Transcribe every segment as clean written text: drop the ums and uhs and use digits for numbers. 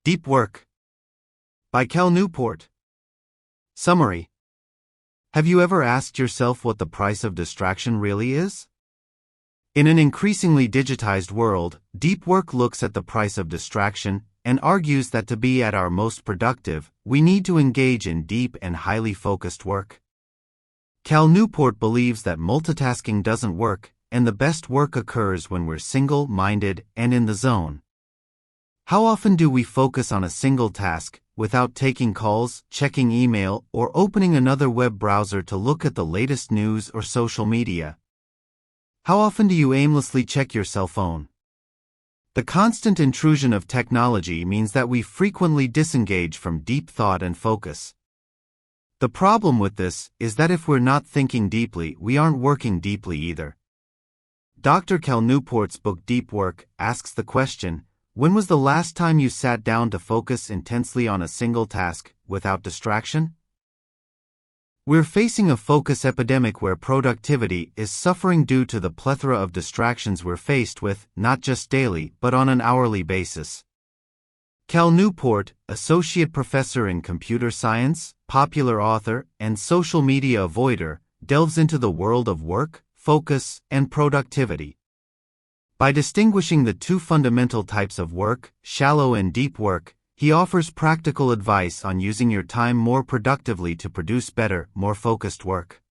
Deep Work by Newport. Summary. Have you ever asked yourself what the price of distraction really is? In an increasingly digitized world, deep work looks at the price of distraction and argues that to be at our most productive, we need to engage in deep and highly focused work. Newport believes that multitasking doesn't work, and the best work occurs when we're single-minded and in the zone. How often do we focus on a single task, without taking calls, checking email, or opening another web browser to look at the latest news or social media? How often do you aimlessly check your cell phone? The constant intrusion of technology means that we frequently disengage from deep thought and focus. The problem with this is that if we're not thinking deeply, we aren't working deeply either. Dr. Newport's book Deep Work asks the question, when was the last time you sat down to focus intensely on a single task, without distraction? We're facing a focus epidemic where productivity is suffering due to the plethora of distractions we're faced with, not just daily, but on an hourly basis. Newport, associate professor in computer science, popular author, and social media avoider, delves into the world of work, focus, and productivity. By distinguishing the two fundamental types of work, shallow and deep work, he offers practical advice on using your time more productively to produce better, more focused work.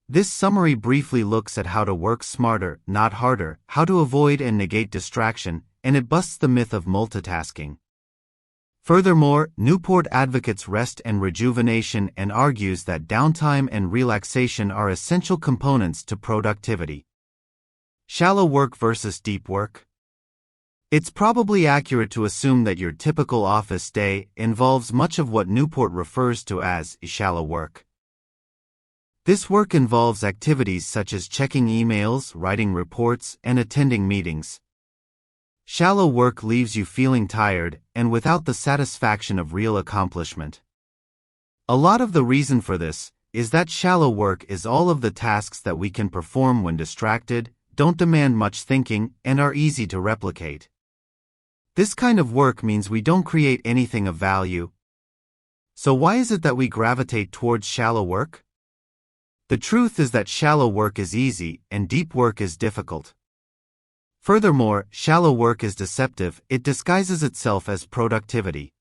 This summary briefly looks at how to work smarter, not harder, how to avoid and negate distraction, and it busts the myth of multitasking. Furthermore, Newport advocates rest and rejuvenation and argues that downtime and relaxation are essential components to productivity. Shallow work versus deep work. It's probably accurate to assume that your typical office day involves much of what Newport refers to as shallow work. This work involves activities such as checking emails, writing reports, and attending meetings. Shallow work leaves you feeling tired and without the satisfaction of real accomplishment. A lot of the reason for this is that shallow work is all of the tasks that we can perform when distracted, don't demand much thinking, and are easy to replicate. This kind of work means we don't create anything of value. So why is it that we gravitate towards shallow work? The truth is that shallow work is easy and deep work is difficult. Furthermore, shallow work is deceptive, it disguises itself as productivity.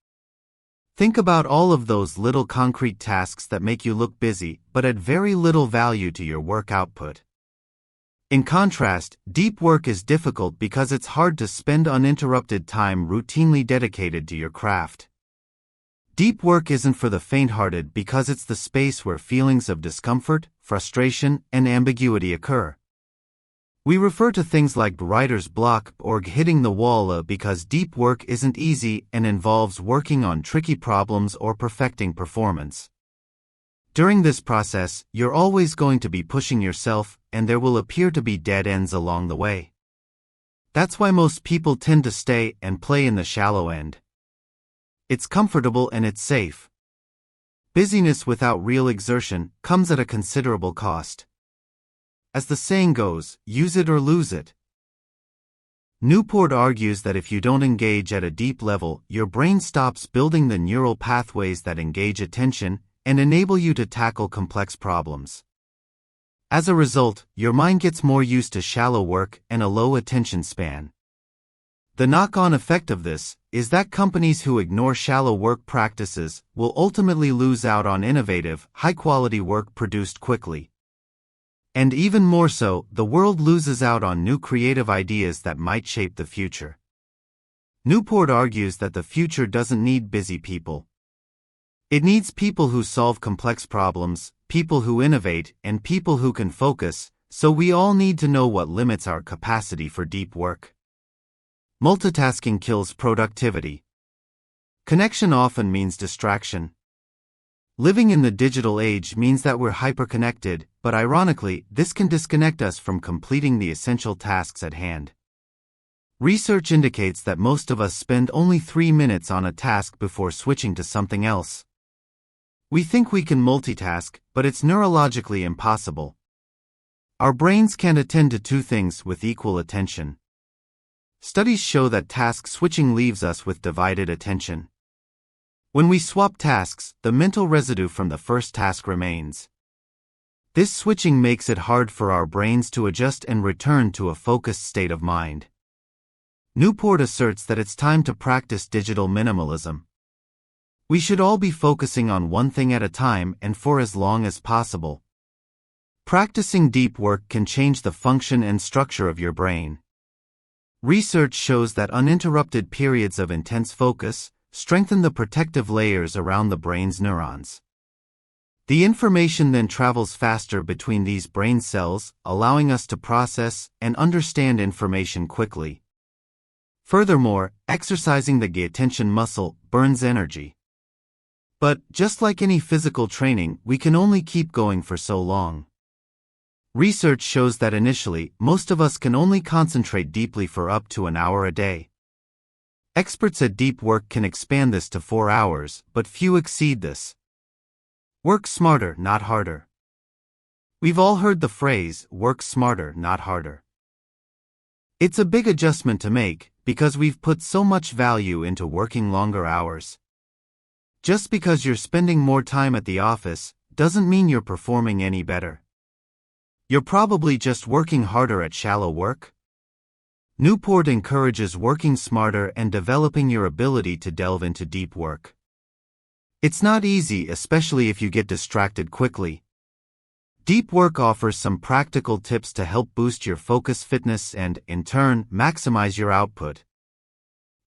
Think about all of those little concrete tasks that make you look busy but add very little value to your work output. In contrast, deep work is difficult because it's hard to spend uninterrupted time routinely dedicated to your craft. Deep work isn't for the faint-hearted because it's the space where feelings of discomfort, frustration, and ambiguity occur. We refer to things like writer's block or hitting the wall because deep work isn't easy and involves working on tricky problems or perfecting performance. During this process, you're always going to be pushing yourself, and there will appear to be dead ends along the way. That's why most people tend to stay and play in the shallow end. It's comfortable and it's safe. Busyness without real exertion comes at a considerable cost. As the saying goes, use it or lose it. Newport argues that if you don't engage at a deep level, your brain stops building the neural pathways that engage attention and enable you to tackle complex problems. As a result, your mind gets more used to shallow work and a low attention span. The knock-on effect of this is that companies who ignore shallow work practices will ultimately lose out on innovative, high-quality work produced quickly. And even more so, the world loses out on new creative ideas that might shape the future. Newport argues that the future doesn't need busy people. It needs people who solve complex problems, people who innovate, and people who can focus, so we all need to know what limits our capacity for deep work. Multitasking kills productivity. Connection often means distraction. Living in the digital age means that we're hyperconnected, but ironically, this can disconnect us from completing the essential tasks at hand. Research indicates that most of us spend only 3 minutes on a task before switching to something else. We think we can multitask, but it's neurologically impossible. Our brains can't attend to two things with equal attention. Studies show that task switching leaves us with divided attention. When we swap tasks, the mental residue from the first task remains. This switching makes it hard for our brains to adjust and return to a focused state of mind. Newport asserts that it's time to practice digital minimalism. We should all be focusing on one thing at a time and for as long as possible. Practicing deep work can change the function and structure of your brain. Research shows that uninterrupted periods of intense focus strengthen the protective layers around the brain's neurons. The information then travels faster between these brain cells, allowing us to process and understand information quickly. Furthermore, exercising the attention muscle burns energy. But, just like any physical training, we can only keep going for so long. Research shows that initially, most of us can only concentrate deeply for up to an hour a day. Experts at deep work can expand this to 4 hours, but few exceed this. Work smarter, not harder. We've all heard the phrase, work smarter, not harder. It's a big adjustment to make, because we've put so much value into working longer hours. Just because you're spending more time at the office, doesn't mean you're performing any better. You're probably just working harder at shallow work. Newport encourages working smarter and developing your ability to delve into deep work. It's not easy, especially if you get distracted quickly. Deep work offers some practical tips to help boost your focus, fitness, and, in turn, maximize your output.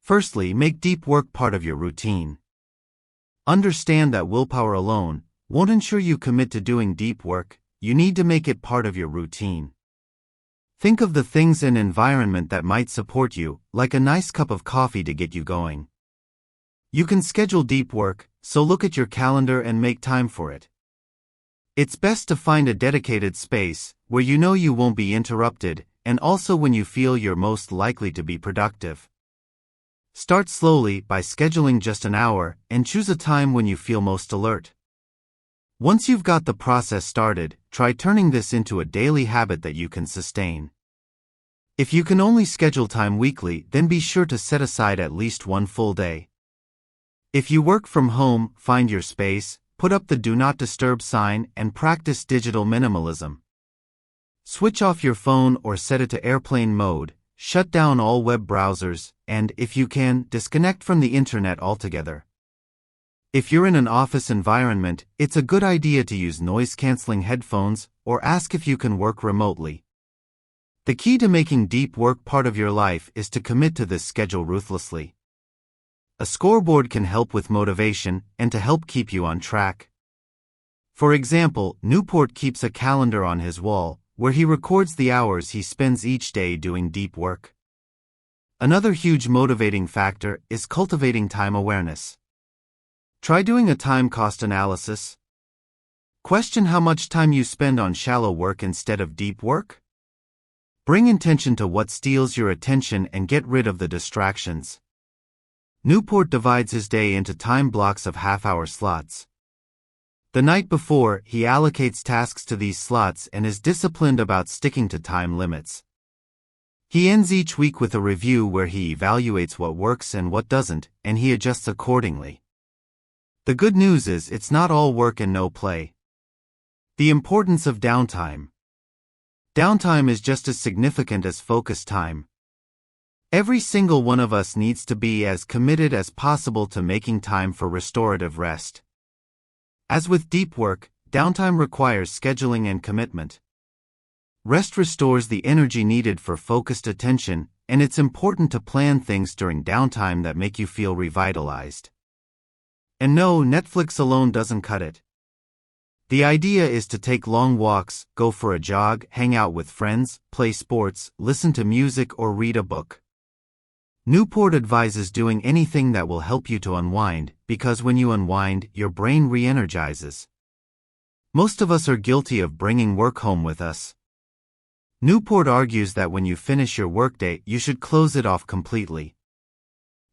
Firstly, make deep work part of your routine. Understand that willpower alone won't ensure you commit to doing deep work. You need to make it part of your routine. Think of the things and environment that might support you, like a nice cup of coffee to get you going. You can schedule deep work, so look at your calendar and make time for it. It's best to find a dedicated space, where you know you won't be interrupted, and also when you feel you're most likely to be productive. Start slowly by scheduling just an hour, and choose a time when you feel most alert. Once you've got the process started, try turning this into a daily habit that you can sustain. If you can only schedule time weekly, then be sure to set aside at least one full day. If you work from home, find your space, put up the Do Not Disturb sign, and practice digital minimalism. Switch off your phone or set it to airplane mode, shut down all web browsers, and, if you can, disconnect from the internet altogether. If you're in an office environment, it's a good idea to use noise-canceling headphones or ask if you can work remotely. The key to making deep work part of your life is to commit to this schedule ruthlessly. A scoreboard can help with motivation and to help keep you on track. For example, Newport keeps a calendar on his wall, where he records the hours he spends each day doing deep work. Another huge motivating factor is cultivating time awareness. Try doing a time cost analysis. Question how much time you spend on shallow work instead of deep work. Bring intention to what steals your attention and get rid of the distractions. Newport divides his day into time blocks of half-hour slots. The night before, he allocates tasks to these slots and is disciplined about sticking to time limits. He ends each week with a review where he evaluates what works and what doesn't, and he adjusts accordingly. The good news is it's not all work and no play. The importance of downtime. Downtime is just as significant as focus time. Every single one of us needs to be as committed as possible to making time for restorative rest. As with deep work, downtime requires scheduling and commitment. Rest restores the energy needed for focused attention, and it's important to plan things during downtime that make you feel revitalized. And no, Netflix alone doesn't cut it. The idea is to take long walks, go for a jog, hang out with friends, play sports, listen to music, or read a book. Newport advises doing anything that will help you to unwind, because when you unwind, your brain re-energizes. Most of us are guilty of bringing work home with us. Newport argues that when you finish your workday, you should close it off completely.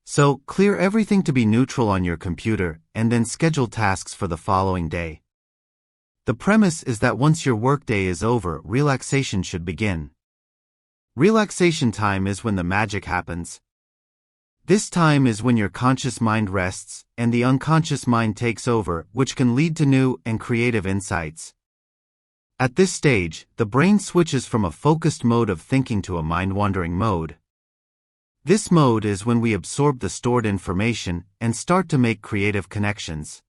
So, clear everything to be neutral on your computer, and then schedule tasks for the following day. The premise is that once your workday is over, relaxation should begin. Relaxation time is when the magic happens. This time is when your conscious mind rests and the unconscious mind takes over, which can lead to new and creative insights. At this stage, the brain switches from a focused mode of thinking to a mind-wandering mode. This mode is when we absorb the stored information and start to make creative connections.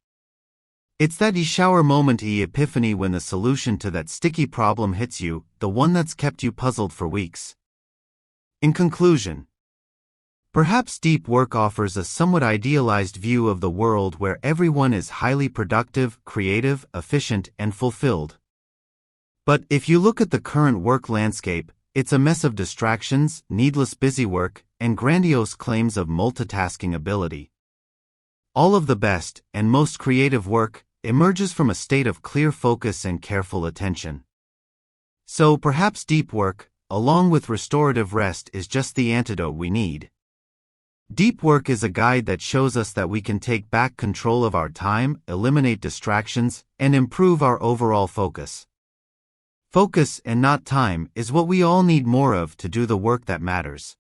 It's that shower moment epiphany when the solution to that sticky problem hits you, the one that's kept you puzzled for weeks. In conclusion, perhaps deep work offers a somewhat idealized view of the world where everyone is highly productive, creative, efficient, and fulfilled. But if you look at the current work landscape, it's a mess of distractions, needless busywork, and grandiose claims of multitasking ability. All of the best and most creative work emerges from a state of clear focus and careful attention. So perhaps deep work, along with restorative rest, is just the antidote we need. Deep work is a guide that shows us that we can take back control of our time, eliminate distractions, and improve our overall focus. Focus and not time is what we all need more of to do the work that matters.